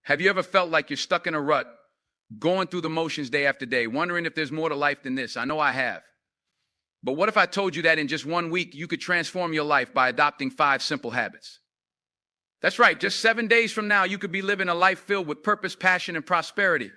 Have you ever felt like you're stuck in a rut, going through the motions day after day, wondering if there's more to life than this? I know I have. But what if I told you that in just 1 week, you could transform your life by adopting 5 simple habits? That's right, just 7 days from now, you could be living a life filled with purpose, passion, and prosperity.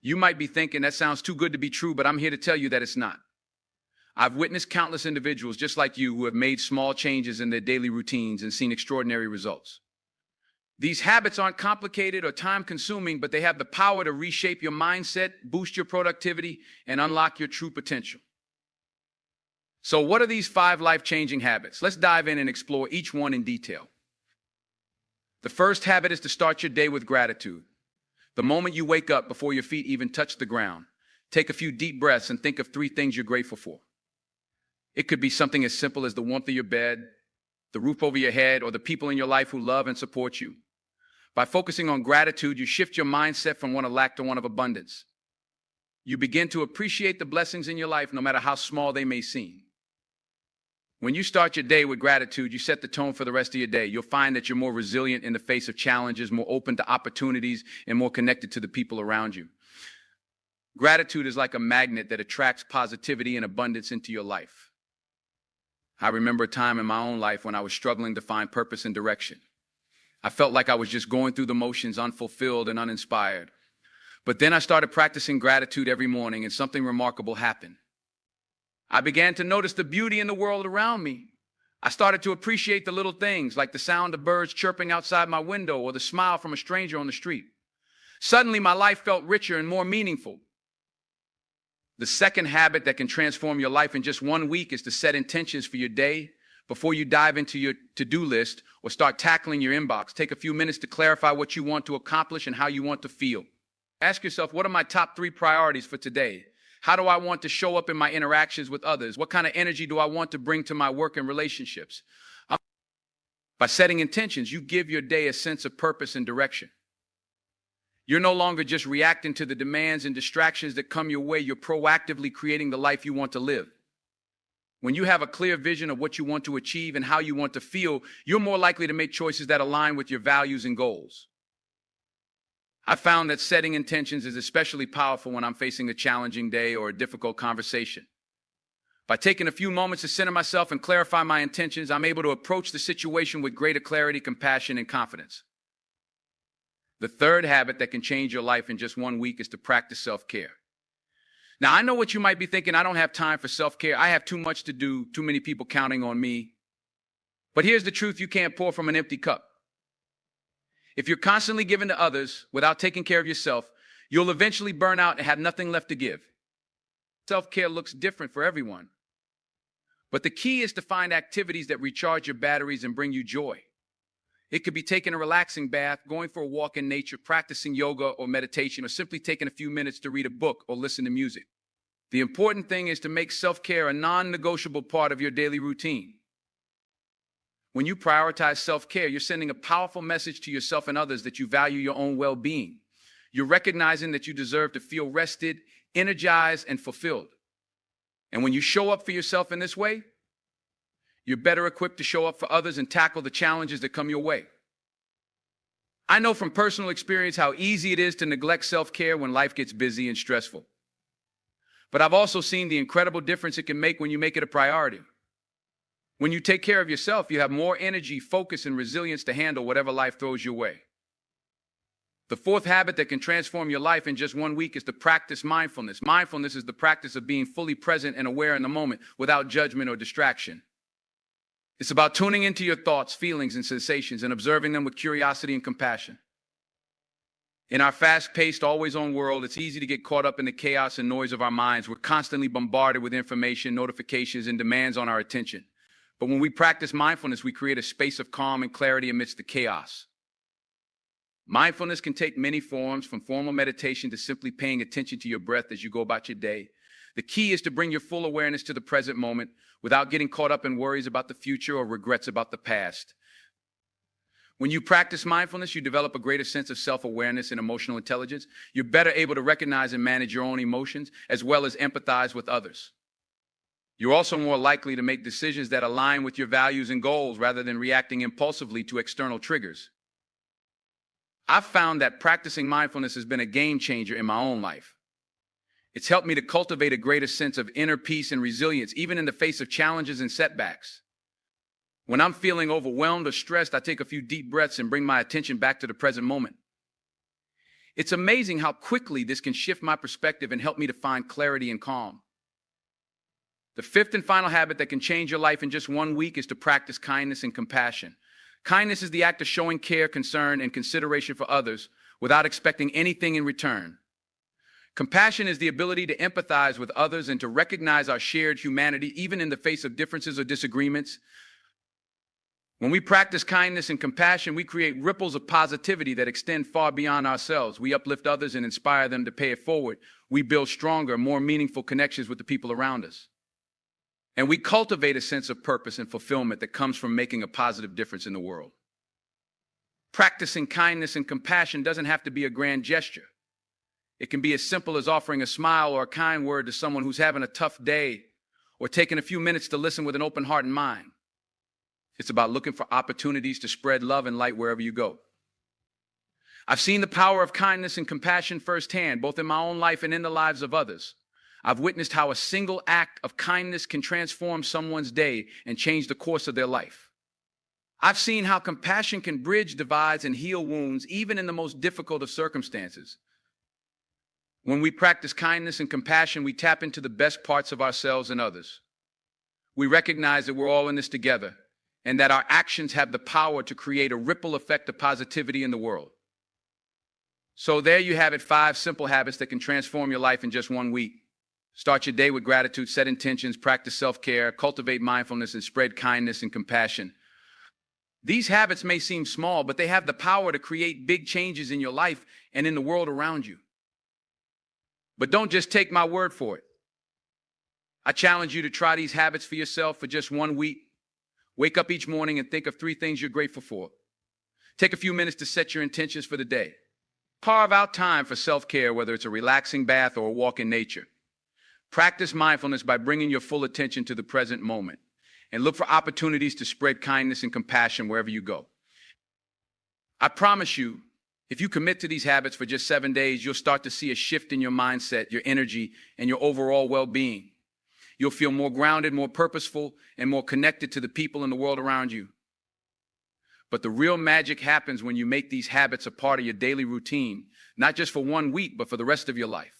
You might be thinking that sounds too good to be true, but I'm here to tell you that it's not. I've witnessed countless individuals just like you who have made small changes in their daily routines and seen extraordinary results. These habits aren't complicated or time-consuming, but they have the power to reshape your mindset, boost your productivity, and unlock your true potential. So what are these 5 life-changing habits? Let's dive in and explore each one in detail. The first habit is to start your day with gratitude. The moment you wake up, before your feet even touch the ground, take a few deep breaths and think of 3 things you're grateful for. It could be something as simple as the warmth of your bed, the roof over your head, or the people in your life who love and support you. By focusing on gratitude, you shift your mindset from one of lack to one of abundance. You begin to appreciate the blessings in your life, no matter how small they may seem. When you start your day with gratitude, you set the tone for the rest of your day. You'll find that you're more resilient in the face of challenges, more open to opportunities, and more connected to the people around you. Gratitude is like a magnet that attracts positivity and abundance into your life. I remember a time in my own life when I was struggling to find purpose and direction. I felt like I was just going through the motions, unfulfilled and uninspired. But then I started practicing gratitude every morning, and something remarkable happened. I began to notice the beauty in the world around me. I started to appreciate the little things, like the sound of birds chirping outside my window or the smile from a stranger on the street. Suddenly, my life felt richer and more meaningful. The second habit that can transform your life in just 1 week is to set intentions for your day. Before you dive into your to-do list or start tackling your inbox, take a few minutes to clarify what you want to accomplish and how you want to feel. Ask yourself, what are my top 3 priorities for today? How do I want to show up in my interactions with others? What kind of energy do I want to bring to my work and relationships? By setting intentions, you give your day a sense of purpose and direction. You're no longer just reacting to the demands and distractions that come your way. You're proactively creating the life you want to live. When you have a clear vision of what you want to achieve and how you want to feel, you're more likely to make choices that align with your values and goals. I found that setting intentions is especially powerful when I'm facing a challenging day or a difficult conversation. By taking a few moments to center myself and clarify my intentions, I'm able to approach the situation with greater clarity, compassion, and confidence. The third habit that can change your life in just 1 week is to practice self-care. Now, I know what you might be thinking. I don't have time for self-care. I have too much to do, too many people counting on me. But here's the truth: you can't pour from an empty cup. If you're constantly giving to others without taking care of yourself, you'll eventually burn out and have nothing left to give. Self-care looks different for everyone. But the key is to find activities that recharge your batteries and bring you joy. It could be taking a relaxing bath, going for a walk in nature, practicing yoga or meditation, or simply taking a few minutes to read a book or listen to music. The important thing is to make self-care a non-negotiable part of your daily routine. When you prioritize self-care, you're sending a powerful message to yourself and others that you value your own well-being. You're recognizing that you deserve to feel rested, energized, and fulfilled. And when you show up for yourself in this way, you're better equipped to show up for others and tackle the challenges that come your way. I know from personal experience how easy it is to neglect self-care when life gets busy and stressful. But I've also seen the incredible difference it can make when you make it a priority. When you take care of yourself, you have more energy, focus, and resilience to handle whatever life throws your way. The fourth habit that can transform your life in just 1 week is to practice mindfulness. Mindfulness is the practice of being fully present and aware in the moment without judgment or distraction. It's about tuning into your thoughts, feelings, and sensations and observing them with curiosity and compassion. In our fast-paced, always-on world, it's easy to get caught up in the chaos and noise of our minds. We're constantly bombarded with information, notifications, and demands on our attention. But when we practice mindfulness, we create a space of calm and clarity amidst the chaos. Mindfulness can take many forms, from formal meditation to simply paying attention to your breath as you go about your day. The key is to bring your full awareness to the present moment without getting caught up in worries about the future or regrets about the past. When you practice mindfulness, you develop a greater sense of self-awareness and emotional intelligence. You're better able to recognize and manage your own emotions, as well as empathize with others. You're also more likely to make decisions that align with your values and goals rather than reacting impulsively to external triggers. I've found that practicing mindfulness has been a game changer in my own life. It's helped me to cultivate a greater sense of inner peace and resilience, even in the face of challenges and setbacks. When I'm feeling overwhelmed or stressed, I take a few deep breaths and bring my attention back to the present moment. It's amazing how quickly this can shift my perspective and help me to find clarity and calm. The fifth and final habit that can change your life in just 1 week is to practice kindness and compassion. Kindness is the act of showing care, concern, and consideration for others without expecting anything in return. Compassion is the ability to empathize with others and to recognize our shared humanity, even in the face of differences or disagreements. When we practice kindness and compassion, we create ripples of positivity that extend far beyond ourselves. We uplift others and inspire them to pay it forward. We build stronger, more meaningful connections with the people around us. And we cultivate a sense of purpose and fulfillment that comes from making a positive difference in the world. Practicing kindness and compassion doesn't have to be a grand gesture. It can be as simple as offering a smile or a kind word to someone who's having a tough day, or taking a few minutes to listen with an open heart and mind. It's about looking for opportunities to spread love and light wherever you go. I've seen the power of kindness and compassion firsthand, both in my own life and in the lives of others. I've witnessed how a single act of kindness can transform someone's day and change the course of their life. I've seen how compassion can bridge divides and heal wounds, even in the most difficult of circumstances. When we practice kindness and compassion, we tap into the best parts of ourselves and others. We recognize that we're all in this together, and that our actions have the power to create a ripple effect of positivity in the world. So there you have it, 5 simple habits that can transform your life in just 1 week. Start your day with gratitude, set intentions, practice self-care, cultivate mindfulness, and spread kindness and compassion. These habits may seem small, but they have the power to create big changes in your life and in the world around you. But don't just take my word for it. I challenge you to try these habits for yourself for just 1 week. Wake up each morning and think of 3 things you're grateful for. Take a few minutes to set your intentions for the day. Carve out time for self-care, whether it's a relaxing bath or a walk in nature. Practice mindfulness by bringing your full attention to the present moment, and look for opportunities to spread kindness and compassion wherever you go. I promise you, if you commit to these habits for just 7 days, you'll start to see a shift in your mindset, your energy, and your overall well-being. You'll feel more grounded, more purposeful, and more connected to the people in the world around you. But the real magic happens when you make these habits a part of your daily routine, not just for 1 week, but for the rest of your life.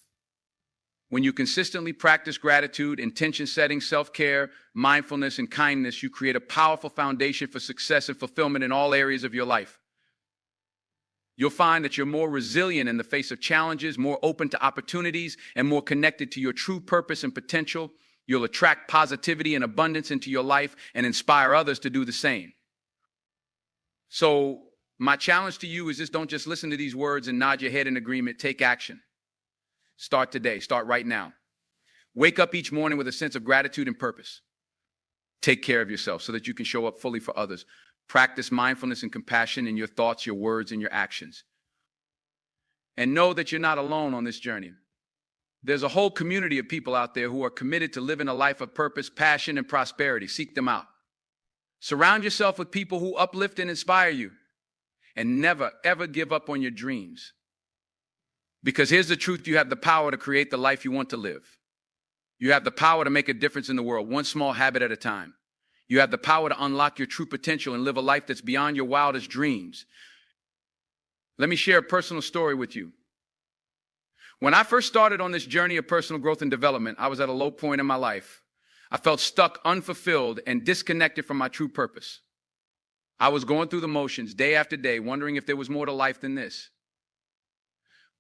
When you consistently practice gratitude, intention setting, self-care, mindfulness, and kindness, you create a powerful foundation for success and fulfillment in all areas of your life. You'll find that you're more resilient in the face of challenges, more open to opportunities, and more connected to your true purpose and potential. You'll attract positivity and abundance into your life and inspire others to do the same. So my challenge to you is just don't just listen to these words and nod your head in agreement. Take action. Start today. Start right now. Wake up each morning with a sense of gratitude and purpose. Take care of yourself so that you can show up fully for others. Practice mindfulness and compassion in your thoughts, your words, and your actions. And know that you're not alone on this journey. There's a whole community of people out there who are committed to living a life of purpose, passion, and prosperity. Seek them out. Surround yourself with people who uplift and inspire you. And never, ever give up on your dreams. Because here's the truth, you have the power to create the life you want to live. You have the power to make a difference in the world, one small habit at a time. You have the power to unlock your true potential and live a life that's beyond your wildest dreams. Let me share a personal story with you. When I first started on this journey of personal growth and development, I was at a low point in my life. I felt stuck, unfulfilled, and disconnected from my true purpose. I was going through the motions day after day, wondering if there was more to life than this.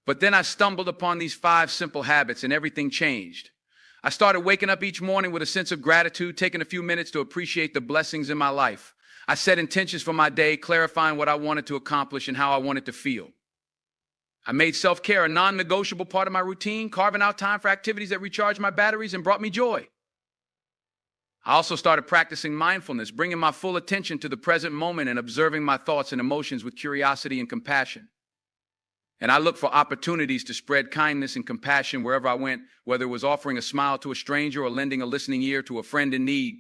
But then I stumbled upon these 5 simple habits and everything changed. I started waking up each morning with a sense of gratitude, taking a few minutes to appreciate the blessings in my life. I set intentions for my day, clarifying what I wanted to accomplish and how I wanted to feel. I made self-care a non-negotiable part of my routine, carving out time for activities that recharged my batteries and brought me joy. I also started practicing mindfulness, bringing my full attention to the present moment and observing my thoughts and emotions with curiosity and compassion. And I looked for opportunities to spread kindness and compassion wherever I went, whether it was offering a smile to a stranger or lending a listening ear to a friend in need.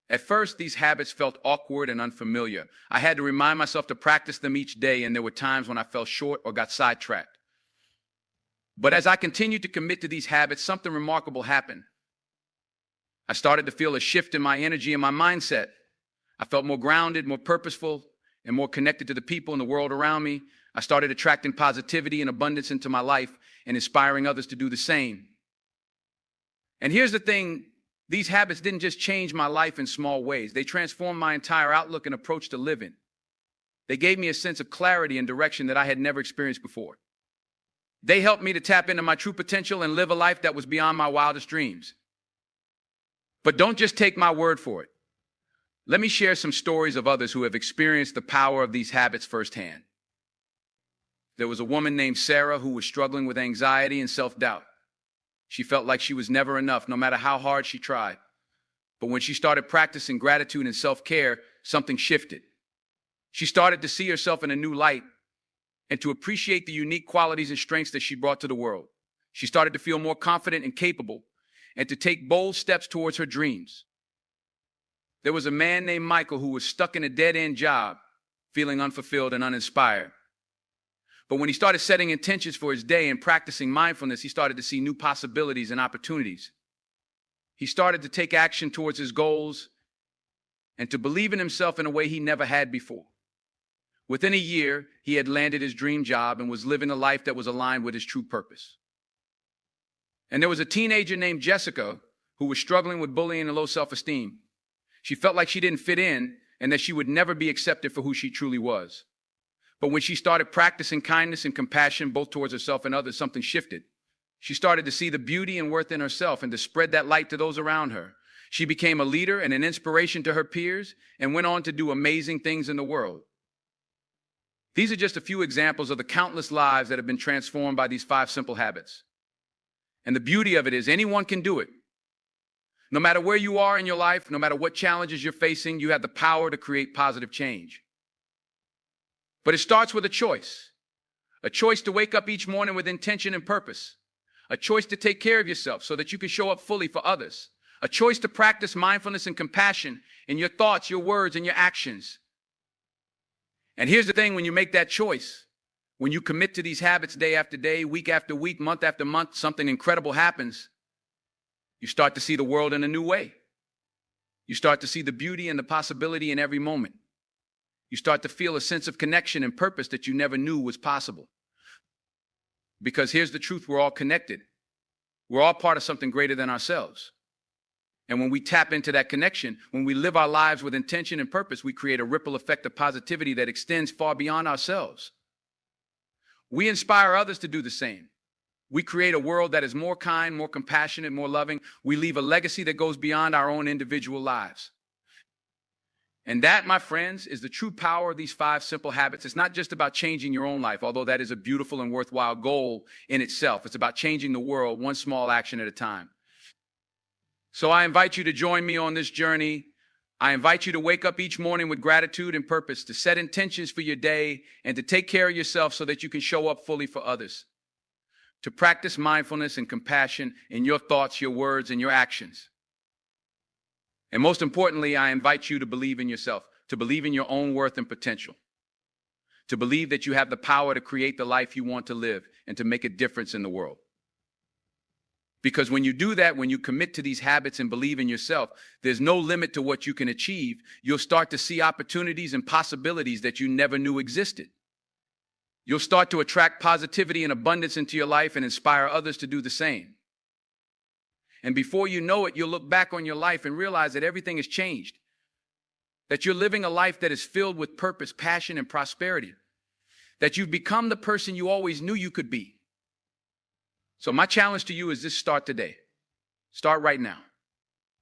At first, these habits felt awkward and unfamiliar. I had to remind myself to practice them each day, and there were times when I fell short or got sidetracked. But as I continued to commit to these habits, something remarkable happened. I started to feel a shift in my energy and my mindset. I felt more grounded, more purposeful, and more connected to the people in the world around me. I started attracting positivity and abundance into my life and inspiring others to do the same. And here's the thing, these habits didn't just change my life in small ways. They transformed my entire outlook and approach to living. They gave me a sense of clarity and direction that I had never experienced before. They helped me to tap into my true potential and live a life that was beyond my wildest dreams. But don't just take my word for it. Let me share some stories of others who have experienced the power of these habits firsthand. There was a woman named Sarah who was struggling with anxiety and self-doubt. She felt like she was never enough, no matter how hard she tried. But when she started practicing gratitude and self-care, something shifted. She started to see herself in a new light and to appreciate the unique qualities and strengths that she brought to the world. She started to feel more confident and capable and to take bold steps towards her dreams. There was a man named Michael who was stuck in a dead-end job, feeling unfulfilled and uninspired. But when he started setting intentions for his day and practicing mindfulness, he started to see new possibilities and opportunities. He started to take action towards his goals and to believe in himself in a way he never had before. Within a year, he had landed his dream job and was living a life that was aligned with his true purpose. And there was a teenager named Jessica who was struggling with bullying and low self-esteem. She felt like she didn't fit in and that she would never be accepted for who she truly was. But when she started practicing kindness and compassion both towards herself and others, something shifted. She started to see the beauty and worth in herself and to spread that light to those around her. She became a leader and an inspiration to her peers and went on to do amazing things in the world. These are just a few examples of the countless lives that have been transformed by these 5 simple habits. And the beauty of it is anyone can do it. No matter where you are in your life, no matter what challenges you're facing, you have the power to create positive change. But it starts with a choice to wake up each morning with intention and purpose, a choice to take care of yourself so that you can show up fully for others, a choice to practice mindfulness and compassion in your thoughts, your words, and your actions. And here's the thing, when you make that choice, when you commit to these habits day after day, week after week, month after month, something incredible happens. You start to see the world in a new way. You start to see the beauty and the possibility in every moment. You start to feel a sense of connection and purpose that you never knew was possible. Because here's the truth, we're all connected. We're all part of something greater than ourselves. And when we tap into that connection, when we live our lives with intention and purpose, we create a ripple effect of positivity that extends far beyond ourselves. We inspire others to do the same. We create a world that is more kind, more compassionate, more loving. We leave a legacy that goes beyond our own individual lives. And that, my friends, is the true power of these 5 simple habits. It's not just about changing your own life, although that is a beautiful and worthwhile goal in itself. It's about changing the world one small action at a time. So I invite you to join me on this journey. I invite you to wake up each morning with gratitude and purpose, to set intentions for your day, and to take care of yourself so that you can show up fully for others. To practice mindfulness and compassion in your thoughts, your words, and your actions. And most importantly, I invite you to believe in yourself, to believe in your own worth and potential, to believe that you have the power to create the life you want to live and to make a difference in the world. Because when you do that, when you commit to these habits and believe in yourself, there's no limit to what you can achieve. You'll start to see opportunities and possibilities that you never knew existed. You'll start to attract positivity and abundance into your life and inspire others to do the same. And before you know it, you'll look back on your life and realize that everything has changed. That you're living a life that is filled with purpose, passion, and prosperity. That you've become the person you always knew you could be. So my challenge to you is this: start today. Start right now.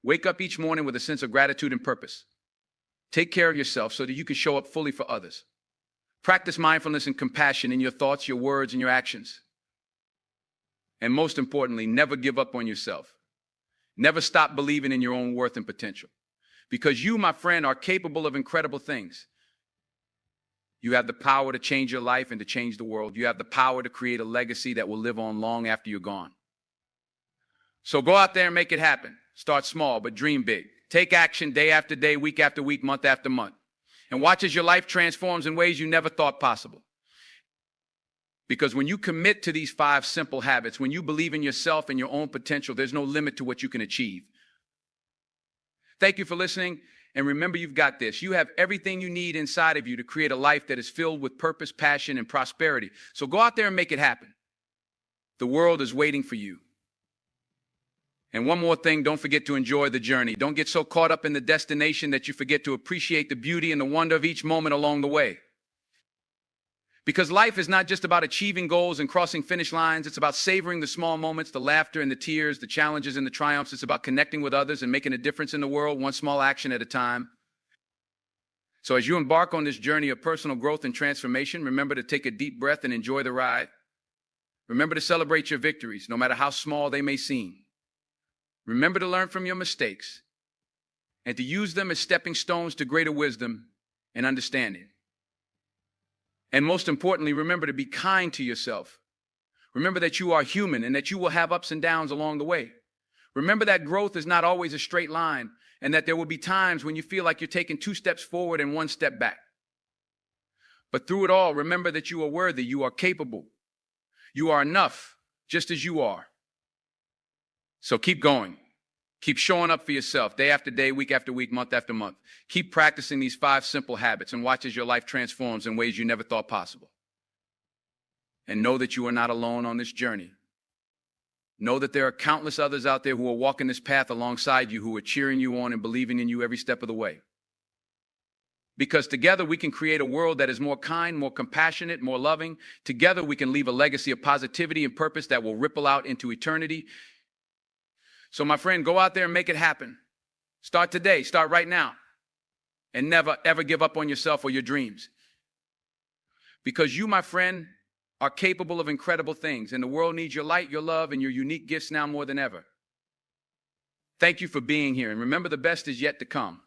Wake up each morning with a sense of gratitude and purpose. Take care of yourself so that you can show up fully for others. Practice mindfulness and compassion in your thoughts, your words, and your actions. And most importantly, never give up on yourself. Never stop believing in your own worth and potential. Because you, my friend, are capable of incredible things. You have the power to change your life and to change the world. You have the power to create a legacy that will live on long after you're gone. So go out there and make it happen. Start small, but dream big. Take action day after day, week after week, month after month. And watch as your life transforms in ways you never thought possible. Because when you commit to these 5 simple habits, when you believe in yourself and your own potential, there's no limit to what you can achieve. Thank you for listening. And remember, you've got this. You have everything you need inside of you to create a life that is filled with purpose, passion, and prosperity. So go out there and make it happen. The world is waiting for you. And one more thing, don't forget to enjoy the journey. Don't get so caught up in the destination that you forget to appreciate the beauty and the wonder of each moment along the way. Because life is not just about achieving goals and crossing finish lines. It's about savoring the small moments, the laughter and the tears, the challenges and the triumphs. It's about connecting with others and making a difference in the world, one small action at a time. So as you embark on this journey of personal growth and transformation, remember to take a deep breath and enjoy the ride. Remember to celebrate your victories, no matter how small they may seem. Remember to learn from your mistakes and to use them as stepping stones to greater wisdom and understanding. And most importantly, remember to be kind to yourself. Remember that you are human and that you will have ups and downs along the way. Remember that growth is not always a straight line and that there will be times when you feel like you're taking 2 steps forward and 1 step back. But through it all, remember that you are worthy, you are capable, you are enough, just as you are. So keep going. Keep showing up for yourself day after day, week after week, month after month. Keep practicing these 5 simple habits and watch as your life transforms in ways you never thought possible. And know that you are not alone on this journey. Know that there are countless others out there who are walking this path alongside you, who are cheering you on and believing in you every step of the way. Because together we can create a world that is more kind, more compassionate, more loving. Together we can leave a legacy of positivity and purpose that will ripple out into eternity. So my friend, go out there and make it happen. Start today, start right now. And never, ever give up on yourself or your dreams. Because you, my friend, are capable of incredible things. And the world needs your light, your love, and your unique gifts now more than ever. Thank you for being here. And remember, the best is yet to come.